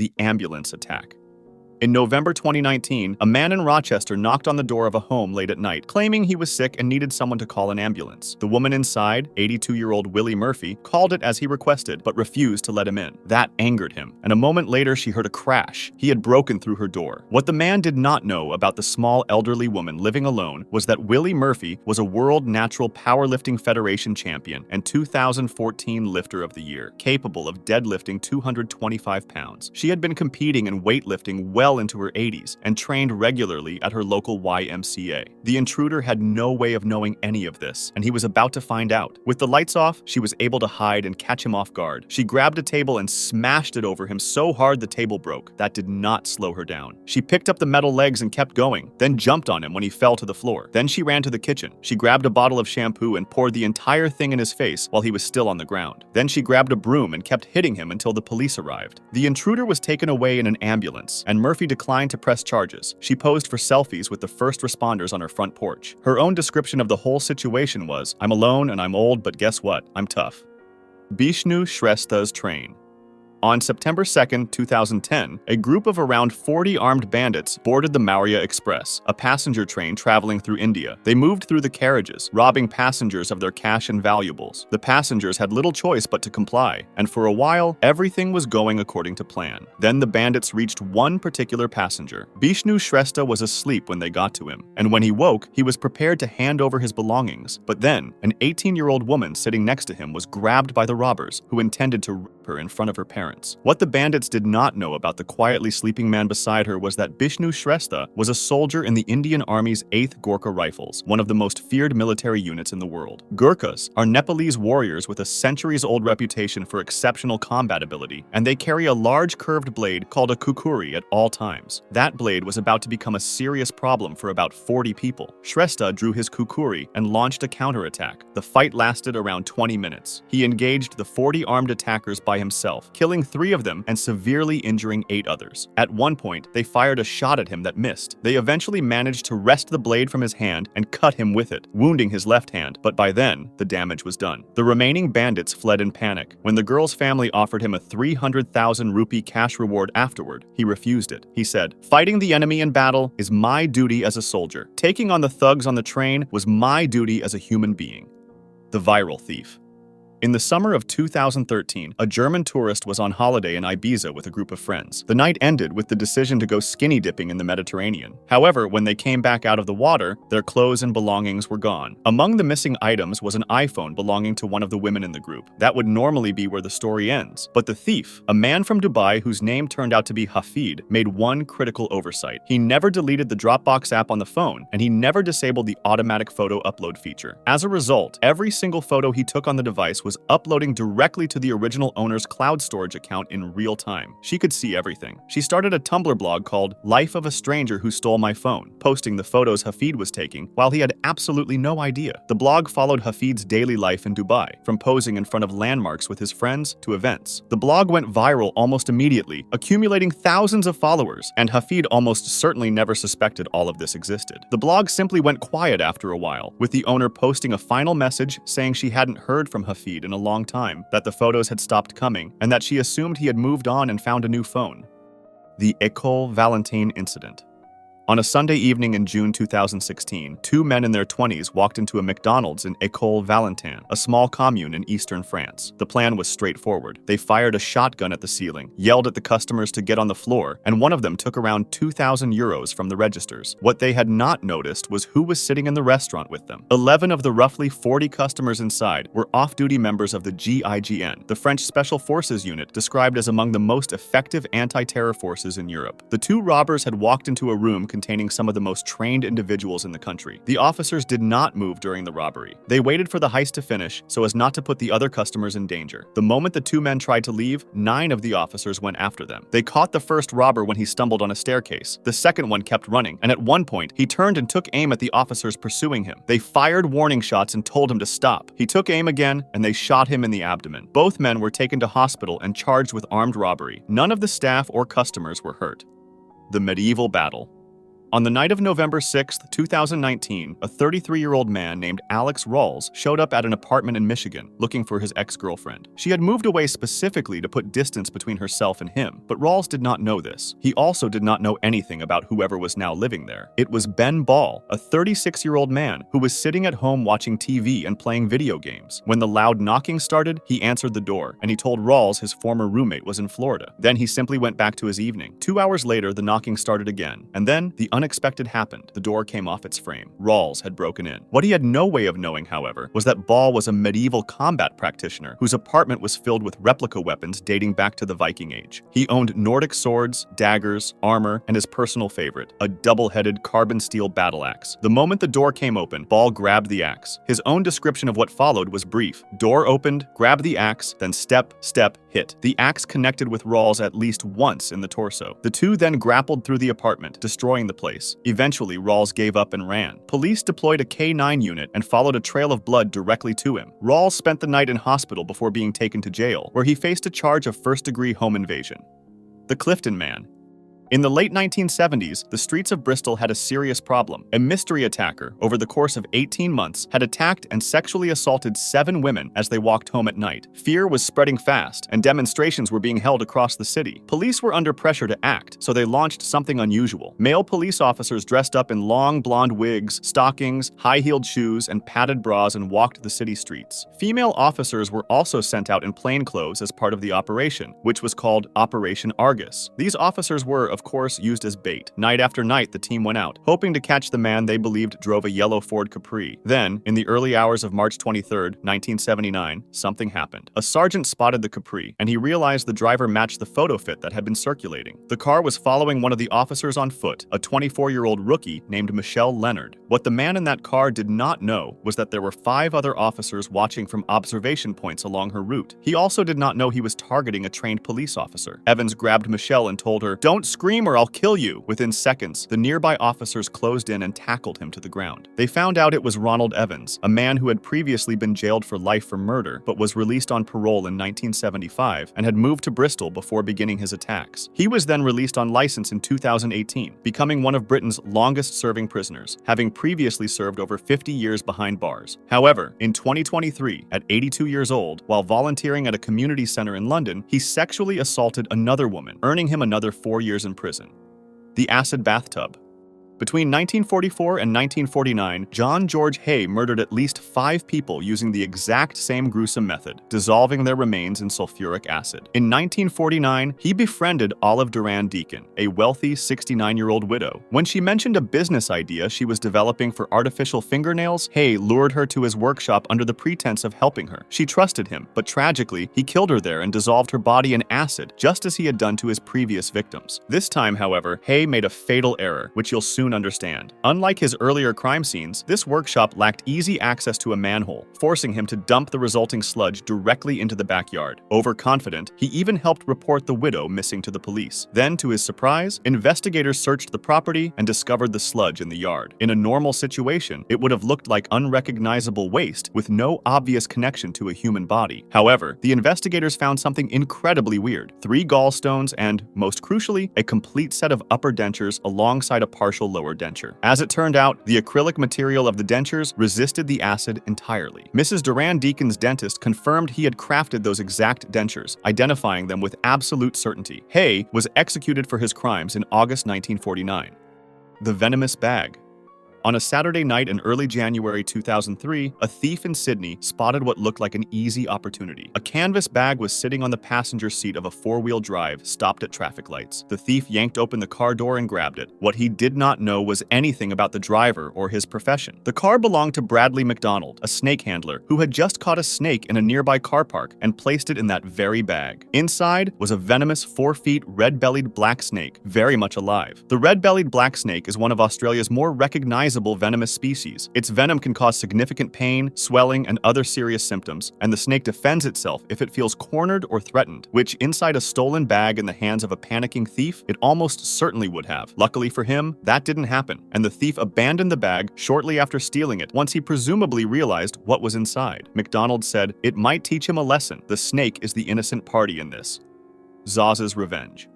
the ambulance attack. In November 2019, a man in Rochester knocked on the door of a home late at night, claiming he was sick and needed someone to call an ambulance. The woman inside, 82-year-old Willie Murphy, called it as he requested, but refused to let him in. That angered him, and a moment later she heard a crash. He had broken through her door. What the man did not know about the small elderly woman living alone was that Willie Murphy was a World Natural Powerlifting Federation champion and 2014 Lifter of the Year, capable of deadlifting 225 pounds. She had been competing in weightlifting well into her 80s and trained regularly at her local YMCA. The intruder had no way of knowing any of this, and he was about to find out. With the lights off, she was able to hide and catch him off guard. She grabbed a table and smashed it over him so hard the table broke. That did not slow her down. She picked up the metal legs and kept going, then jumped on him when he fell to the floor. Then she ran to the kitchen. She grabbed a bottle of shampoo and poured the entire thing in his face while he was still on the ground. Then she grabbed a broom and kept hitting him until the police arrived. The intruder was taken away in an ambulance, and Murphy declined to press charges. She posed for selfies with the first responders on her front porch. Her own description of the whole situation was, "I'm alone and I'm old, but guess what? I'm tough." Bishnu Shrestha's train. On September 2, 2010, a group of around 40 armed bandits boarded the Maurya Express, a passenger train traveling through India. They moved through the carriages, robbing passengers of their cash and valuables. The passengers had little choice but to comply, and for a while, everything was going according to plan. Then the bandits reached one particular passenger. Bishnu Shrestha was asleep when they got to him, and when he woke, he was prepared to hand over his belongings. But then, an 18-year-old woman sitting next to him was grabbed by the robbers, who intended to rape her in front of her parents. What the bandits did not know about the quietly sleeping man beside her was that Bishnu Shrestha was a soldier in the Indian Army's 8th Gorkha Rifles, one of the most feared military units in the world. Gurkhas are Nepalese warriors with a centuries-old reputation for exceptional combat ability, and they carry a large curved blade called a kukuri at all times. That blade was about to become a serious problem for about 40 people. Shrestha drew his kukuri and launched a counterattack. The fight lasted around 20 minutes. He engaged the 40 armed attackers by himself, killing 3 of them and severely injuring 8 others. At one point, they fired a shot at him that missed. They eventually managed to wrest the blade from his hand and cut him with it, wounding his left hand, but by then, the damage was done. The remaining bandits fled in panic. When the girl's family offered him a 300,000 rupee cash reward afterward, he refused it. He said, "Fighting the enemy in battle is my duty as a soldier. Taking on the thugs on the train was my duty as a human being." The viral thief. In the summer of 2013, a German tourist was on holiday in Ibiza with a group of friends. The night ended with the decision to go skinny dipping in the Mediterranean. However, when they came back out of the water, their clothes and belongings were gone. Among the missing items was an iPhone belonging to one of the women in the group. That would normally be where the story ends. But the thief, a man from Dubai whose name turned out to be Hafid, made one critical oversight. He never deleted the Dropbox app on the phone, and he never disabled the automatic photo upload feature. As a result, every single photo he took on the device was uploading directly to the original owner's cloud storage account in real time. She could see everything. She started a Tumblr blog called Life of a Stranger Who Stole My Phone, posting the photos Hafid was taking while he had absolutely no idea. The blog followed Hafid's daily life in Dubai, from posing in front of landmarks with his friends to events. The blog went viral almost immediately, accumulating thousands of followers, and Hafid almost certainly never suspected all of this existed. The blog simply went quiet after a while, with the owner posting a final message saying she hadn't heard from Hafid in a long time, that the photos had stopped coming, and that she assumed he had moved on and found a new phone. The Ecole-Valentine Incident. On a Sunday evening in June 2016, 2 men in their 20s walked into a McDonald's in Ecole-Valentine, a small commune in eastern France. The plan was straightforward. They fired a shotgun at the ceiling, yelled at the customers to get on the floor, and one of them took around 2,000 euros from the registers. What they had not noticed was who was sitting in the restaurant with them. 11 of the roughly 40 customers inside were off-duty members of the GIGN, the French Special Forces unit described as among the most effective anti-terror forces in Europe. The 2 robbers had walked into a room containing some of the most trained individuals in the country. The officers did not move during the robbery. They waited for the heist to finish so as not to put the other customers in danger. The moment the 2 men tried to leave, 9 of the officers went after them. They caught the first robber when he stumbled on a staircase. The second one kept running, and at one point, he turned and took aim at the officers pursuing him. They fired warning shots and told him to stop. He took aim again, and they shot him in the abdomen. Both men were taken to hospital and charged with armed robbery. None of the staff or customers were hurt. The medieval battle. On the night of November 6, 2019, a 33-year-old man named Alex Rawls showed up at an apartment in Michigan looking for his ex-girlfriend. She had moved away specifically to put distance between herself and him, but Rawls did not know this. He also did not know anything about whoever was now living there. It was Ben Ball, a 36-year-old man who was sitting at home watching TV and playing video games. When the loud knocking started, he answered the door, and he told Rawls his former roommate was in Florida. Then he simply went back to his evening. 2 hours later, the knocking started again, and then the unexpected happened. The door came off its frame. Rawls had broken in. What he had no way of knowing, however, was that Ball was a medieval combat practitioner whose apartment was filled with replica weapons dating back to the Viking Age. He owned Nordic swords, daggers, armor, and his personal favorite, a double-headed carbon steel battle axe. The moment the door came open, Ball grabbed the axe. His own description of what followed was brief. Door opened, grabbed the axe, then step, hit. The axe connected with Rawls at least once in the torso. The two then grappled through the apartment, destroying the place. Eventually, Rawls gave up and ran. Police deployed a K-9 unit and followed a trail of blood directly to him. Rawls spent the night in hospital before being taken to jail, where he faced a charge of first-degree home invasion. The Clifton Man. In the late 1970s, the streets of Bristol had a serious problem. A mystery attacker, over the course of 18 months, had attacked and sexually assaulted 7 women as they walked home at night. Fear was spreading fast, and demonstrations were being held across the city. Police were under pressure to act, so they launched something unusual. Male police officers dressed up in long blonde wigs, stockings, high-heeled shoes, and padded bras and walked the city streets. Female officers were also sent out in plainclothes as part of the operation, which was called Operation Argus. These officers were, of course, used as bait. Night after night, the team went out, hoping to catch the man they believed drove a yellow Ford Capri. Then, in the early hours of March 23, 1979, something happened. A sergeant spotted the Capri, and he realized the driver matched the photo fit that had been circulating. The car was following one of the officers on foot, a 24-year-old rookie named Michelle Leonard. What the man in that car did not know was that there were 5 other officers watching from observation points along her route. He also did not know he was targeting a trained police officer. Evans grabbed Michelle and told her, "Don't scream or I'll kill you." Within seconds, the nearby officers closed in and tackled him to the ground. They found out it was Ronald Evans, a man who had previously been jailed for life for murder, but was released on parole in 1975 and had moved to Bristol before beginning his attacks. He was then released on license in 2018, becoming one of Britain's longest-serving prisoners, having previously served over 50 years behind bars. However, in 2023, at 82 years old, while volunteering at a community center in London, he sexually assaulted another woman, earning him another 4 years in prison. The Acid Bathtub. Between 1944 and 1949, John George Hay murdered at least 5 people using the exact same gruesome method, dissolving their remains in sulfuric acid. In 1949, he befriended Olive Duran Deacon, a wealthy 69-year-old widow. When she mentioned a business idea she was developing for artificial fingernails, Hay lured her to his workshop under the pretense of helping her. She trusted him, but tragically, he killed her there and dissolved her body in acid, just as he had done to his previous victims. This time, however, Hay made a fatal error, which you'll soon understand. Unlike his earlier crime scenes, this workshop lacked easy access to a manhole, forcing him to dump the resulting sludge directly into the backyard. Overconfident, he even helped report the widow missing to the police. Then, to his surprise, investigators searched the property and discovered the sludge in the yard. In a normal situation, it would have looked like unrecognizable waste with no obvious connection to a human body. However, the investigators found something incredibly weird: 3 gallstones and, most crucially, a complete set of upper dentures alongside a partial lower denture. As it turned out, the acrylic material of the dentures resisted the acid entirely. Mrs. Duran Deacon's dentist confirmed he had crafted those exact dentures, identifying them with absolute certainty. Hay was executed for his crimes in August 1949. The Venomous Bag. On a Saturday night in early January 2003, a thief in Sydney spotted what looked like an easy opportunity. A canvas bag was sitting on the passenger seat of a 4-wheel drive, stopped at traffic lights. The thief yanked open the car door and grabbed it. What he did not know was anything about the driver or his profession. The car belonged to Bradley McDonald, a snake handler, who had just caught a snake in a nearby car park and placed it in that very bag. Inside was a venomous 4-foot red-bellied black snake, very much alive. The red-bellied black snake is one of Australia's more recognizable venomous species. Its venom can cause significant pain, swelling, and other serious symptoms, and the snake defends itself if it feels cornered or threatened, which inside a stolen bag in the hands of a panicking thief, it almost certainly would have. Luckily for him, that didn't happen, and the thief abandoned the bag shortly after stealing it once he presumably realized what was inside. McDonald said, "It might teach him a lesson. The snake is the innocent party in this." Zaz's Revenge.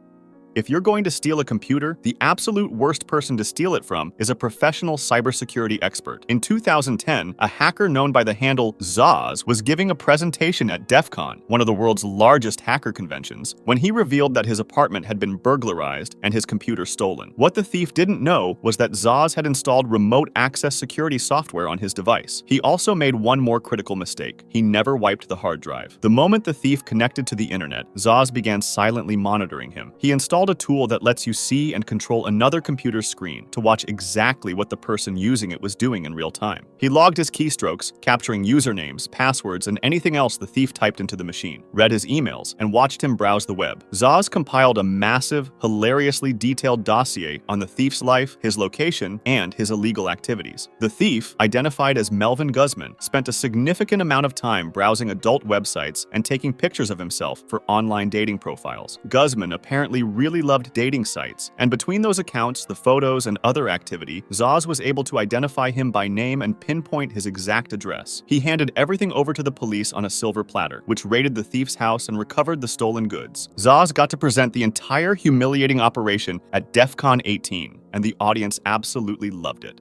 If you're going to steal a computer, the absolute worst person to steal it from is a professional cybersecurity expert. In 2010, a hacker known by the handle Zoz was giving a presentation at DEF CON, one of the world's largest hacker conventions, when he revealed that his apartment had been burglarized and his computer stolen. What the thief didn't know was that Zoz had installed remote access security software on his device. He also made one more critical mistake. He never wiped the hard drive. The moment the thief connected to the internet, Zoz began silently monitoring him. He installed a tool that lets you see and control another computer's screen to watch exactly what the person using it was doing in real time. He logged his keystrokes, capturing usernames, passwords, and anything else the thief typed into the machine, read his emails, and watched him browse the web. Zoz compiled a massive, hilariously detailed dossier on the thief's life, his location, and his illegal activities. The thief, identified as Melvin Guzman, spent a significant amount of time browsing adult websites and taking pictures of himself for online dating profiles. Guzman apparently really loved dating sites, and between those accounts, the photos, and other activity, Zoz was able to identify him by name and pinpoint his exact address. He handed everything over to the police on a silver platter, which raided the thief's house and recovered the stolen goods. Zoz got to present the entire humiliating operation at DEF CON 18, and the audience absolutely loved it.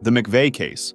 The McVey Case.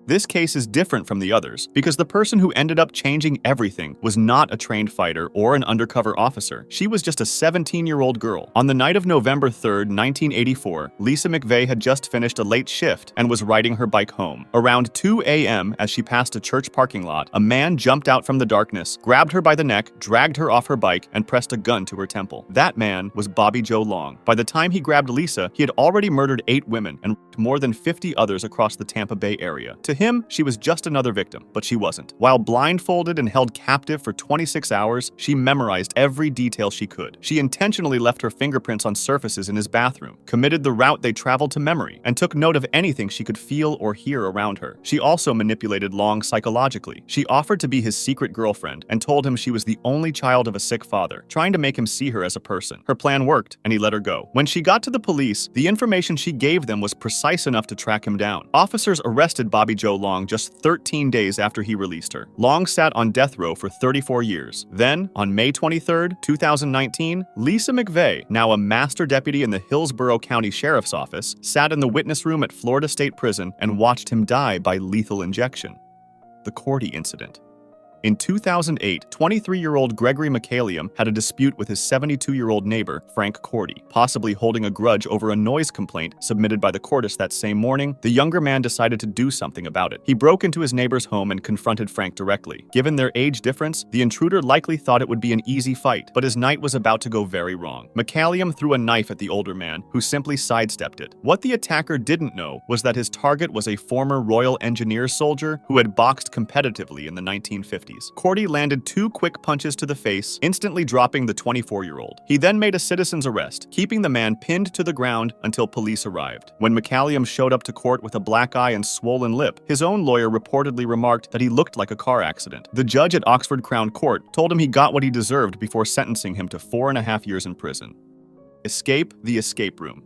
This case is different from the others because the person who ended up changing everything was not a trained fighter or an undercover officer. She was just a 17-year-old girl. On the night of November 3rd, 1984, Lisa McVey had just finished a late shift and was riding her bike home. Around 2 a.m., as she passed a church parking lot, a man jumped out from the darkness, grabbed her by the neck, dragged her off her bike, and pressed a gun to her temple. That man was Bobby Joe Long. By the time he grabbed Lisa, he had already murdered 8 women and more than 50 others across the Tampa Bay area. To him, she was just another victim, but she wasn't. While blindfolded and held captive for 26 hours, she memorized every detail she could. She intentionally left her fingerprints on surfaces in his bathroom, committed the route they traveled to memory, and took note of anything she could feel or hear around her. She also manipulated Long psychologically. She offered to be his secret girlfriend and told him she was the only child of a sick father, trying to make him see her as a person. Her plan worked, and he let her go. When she got to the police, the information she gave them was precise enough to track him down. Officers arrested Bobby Joe Long just 13 days after he released her. Long sat on death row for 34 years. Then, on May 23, 2019, Lisa McVey, now a master deputy in the Hillsborough County Sheriff's Office, sat in the witness room at Florida State Prison and watched him die by lethal injection. The Corti Incident. In 2008, 23-year-old Gregory McCallium had a dispute with his 72-year-old neighbor, Frank Corti. Possibly holding a grudge over a noise complaint submitted by the Cortis that same morning, the younger man decided to do something about it. He broke into his neighbor's home and confronted Frank directly. Given their age difference, the intruder likely thought it would be an easy fight, but his night was about to go very wrong. McCallium threw a knife at the older man, who simply sidestepped it. What the attacker didn't know was that his target was a former Royal Engineers soldier who had boxed competitively in the 1950s. Corti landed 2 quick punches to the face, instantly dropping the 24-year-old. He then made a citizen's arrest, keeping the man pinned to the ground until police arrived. When McCallium showed up to court with a black eye and swollen lip, his own lawyer reportedly remarked that he looked like a car accident. The judge at Oxford Crown Court told him he got what he deserved before sentencing him to 4.5 years in prison. Escape the escape room.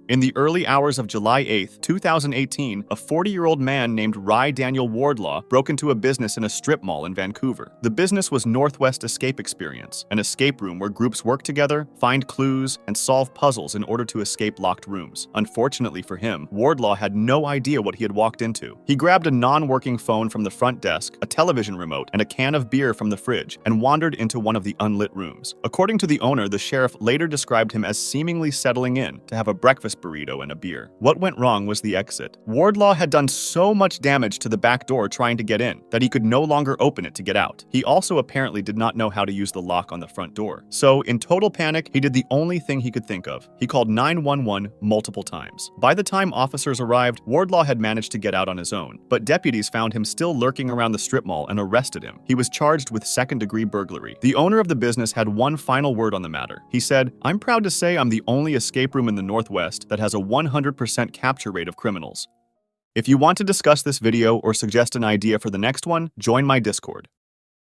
In the early hours of July 8, 2018, a 40-year-old man named Ry Daniel Wardlaw broke into a business in a strip mall in Vancouver. The business was Northwest Escape Experience, an escape room where groups work together, find clues, and solve puzzles in order to escape locked rooms. Unfortunately for him, Wardlaw had no idea what he had walked into. He grabbed a non-working phone from the front desk, a television remote, and a can of beer from the fridge, and wandered into one of the unlit rooms. According to the owner, the sheriff later described him as seemingly settling in to have a breakfast burrito and a beer. What went wrong was the exit. Wardlaw had done so much damage to the back door trying to get in that he could no longer open it to get out. He also apparently did not know how to use the lock on the front door. So, in total panic, he did the only thing he could think of. He called 911 multiple times. By the time officers arrived, Wardlaw had managed to get out on his own, but deputies found him still lurking around the strip mall and arrested him. He was charged with second-degree burglary. The owner of the business had one final word on the matter. He said, "I'm proud to say I'm the only escape room in the Northwest that has a 100% capture rate of criminals." If you want to discuss this video or suggest an idea for the next one, join my Discord.